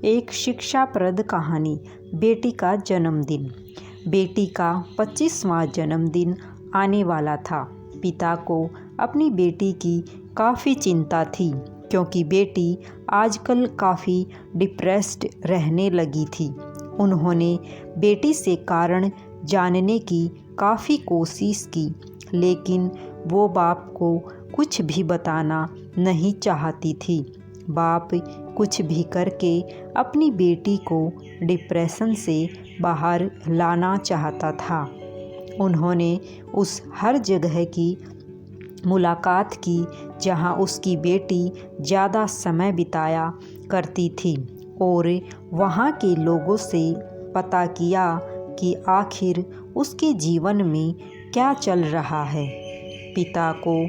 एक शिक्षाप्रद कहानी। बेटी का जन्मदिन। बेटी का 25वां जन्मदिन आने वाला था। पिता को अपनी बेटी की काफ़ी चिंता थी, क्योंकि बेटी आजकल काफ़ी डिप्रेस्ड रहने लगी थी। उन्होंने बेटी से कारण जानने की काफ़ी कोशिश की, लेकिन वो बाप को कुछ भी बताना नहीं चाहती थी। बाप कुछ भी करके अपनी बेटी को डिप्रेशन से बाहर लाना चाहता था। उन्होंने उस हर जगह की मुलाकात की जहां उसकी बेटी ज़्यादा समय बिताया करती थी, और वहां के लोगों से पता किया कि आखिर उसके जीवन में क्या चल रहा है। पिता को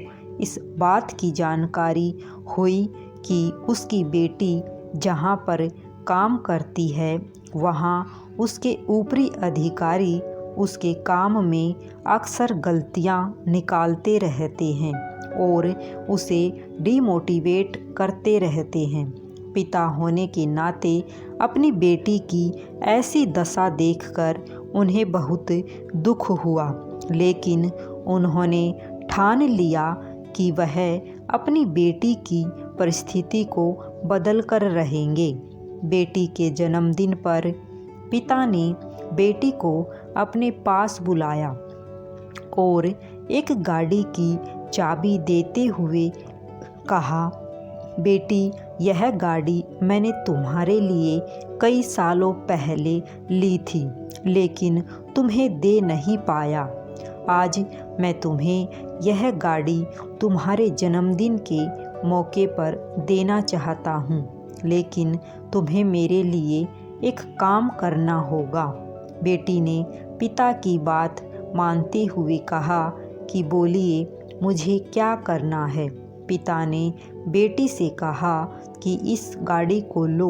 इस बात की जानकारी हुई कि उसकी बेटी जहाँ पर काम करती है, वहाँ उसके ऊपरी अधिकारी उसके काम में अक्सर गलतियाँ निकालते रहते हैं और उसे डिमोटिवेट करते रहते हैं। पिता होने के नाते अपनी बेटी की ऐसी दशा देखकर उन्हें बहुत दुख हुआ, लेकिन उन्होंने ठान लिया कि वह अपनी बेटी की परिस्थिति को बदल कर रहेंगे। बेटी के जन्मदिन पर पिता ने बेटी को अपने पास बुलाया और एक गाड़ी की चाबी देते हुए कहा, बेटी, यह गाड़ी मैंने तुम्हारे लिए कई सालों पहले ली थी, लेकिन तुम्हें दे नहीं पाया। आज मैं तुम्हें यह गाड़ी तुम्हारे जन्मदिन के मौके पर देना चाहता हूँ, लेकिन तुम्हें मेरे लिए एक काम करना होगा। बेटी ने पिता की बात मानते हुए कहा कि बोलिए, मुझे क्या करना है। पिता ने बेटी से कहा कि इस गाड़ी को लो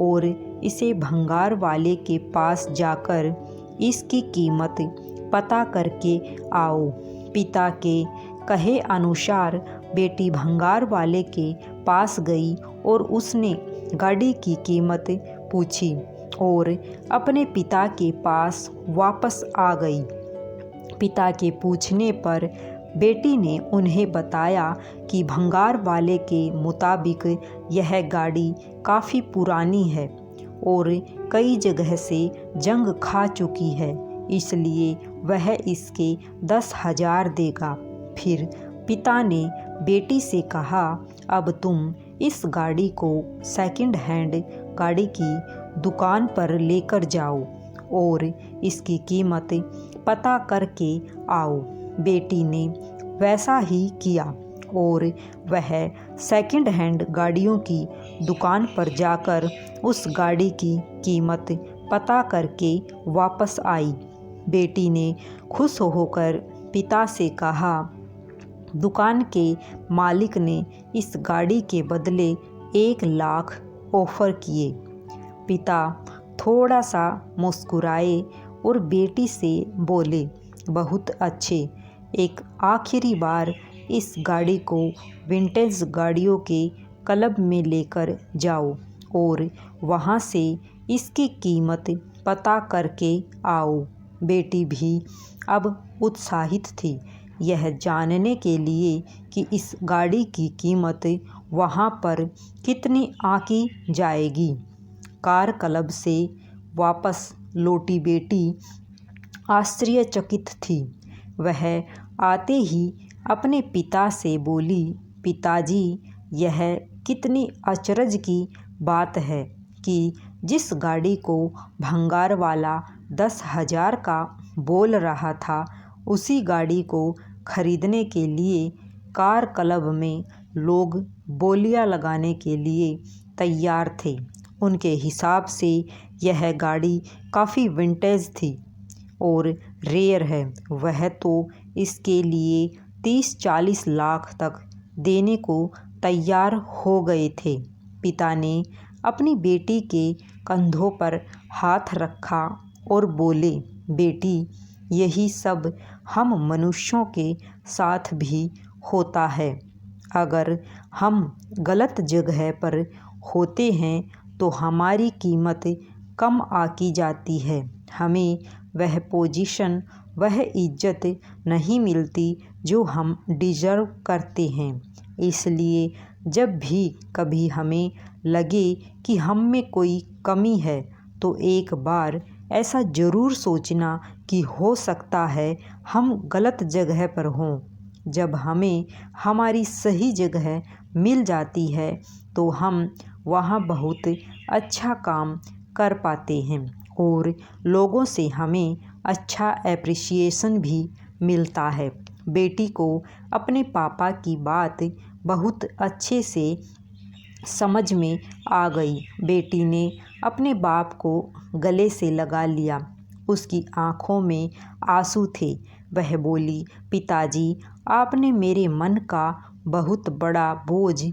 और इसे भंगार वाले के पास जाकर इसकी कीमत पता करके आओ। पिता के कहे अनुसार बेटी भंगार वाले के पास गई और उसने गाड़ी की कीमत पूछी और अपने पिता के पास वापस आ गई। पिता के पूछने पर बेटी ने उन्हें बताया कि भंगार वाले के मुताबिक यह गाड़ी काफ़ी पुरानी है और कई जगह से जंग खा चुकी है, इसलिए वह इसके 10,000 देगा। फिर पिता ने बेटी से कहा, अब तुम इस गाड़ी को सेकंड हैंड गाड़ी की दुकान पर लेकर जाओ और इसकी कीमत पता करके आओ। बेटी ने वैसा ही किया और वह सेकंड हैंड गाड़ियों की दुकान पर जाकर उस गाड़ी की कीमत पता करके वापस आई। बेटी ने खुश होकर पिता से कहा, दुकान के मालिक ने इस गाड़ी के बदले 1 लाख ऑफ़र किए। पिता थोड़ा सा मुस्कुराए और बेटी से बोले, बहुत अच्छे, एक आखिरी बार इस गाड़ी को विंटेज गाड़ियों के क्लब में लेकर जाओ और वहाँ से इसकी कीमत पता करके आओ। बेटी भी अब उत्साहित थी, यह जानने के लिए कि इस गाड़ी की कीमत वहाँ पर कितनी आंकी जाएगी। कार क्लब से वापस लौटी बेटी आश्चर्यचकित थी। वह आते ही अपने पिता से बोली, पिताजी, यह कितनी अचरज की बात है कि जिस गाड़ी को भंगार वाला 10,000 का बोल रहा था, उसी गाड़ी को खरीदने के लिए कार क्लब में लोग बोलियां लगाने के लिए तैयार थे। उनके हिसाब से यह गाड़ी काफ़ी विंटेज थी और रेयर है। वह तो इसके लिए 30-40 लाख तक देने को तैयार हो गए थे। पिता ने अपनी बेटी के कंधों पर हाथ रखा और बोले, बेटी, यही सब हम मनुष्यों के साथ भी होता है। अगर हम गलत जगह पर होते हैं तो हमारी कीमत कम आकी जाती है। हमें वह पोजीशन, वह इज्जत नहीं मिलती जो हम डिज़र्व करते हैं। इसलिए जब भी कभी हमें लगे कि हम में कोई कमी है तो एक बार ऐसा ज़रूर सोचना कि हो सकता है हम गलत जगह पर हों। जब हमें हमारी सही जगह मिल जाती है तो हम वहाँ बहुत अच्छा काम कर पाते हैं और लोगों से हमें अच्छा एप्रिसिएशन भी मिलता है। बेटी को अपने पापा की बात बहुत अच्छे से समझ में आ गई। बेटी ने अपने बाप को गले से लगा लिया। उसकी आंखों में आंसू थे। वह बोली, पिताजी, आपने मेरे मन का बहुत बड़ा बोझ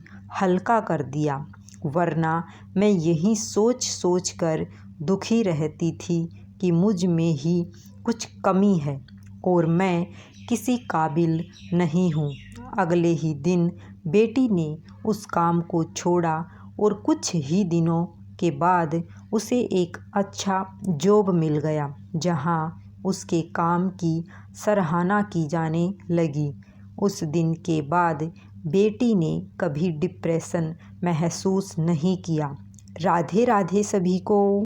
हल्का कर दिया, वरना मैं यही सोच सोच कर दुखी रहती थी कि मुझ में ही कुछ कमी है और मैं किसी काबिल नहीं हूँ। अगले ही दिन बेटी ने उस काम को छोड़ा और कुछ ही दिनों के बाद उसे एक अच्छा जॉब मिल गया, जहाँ उसके काम की सराहना की जाने लगी। उस दिन के बाद बेटी ने कभी डिप्रेशन महसूस नहीं किया। राधे राधे सभी को।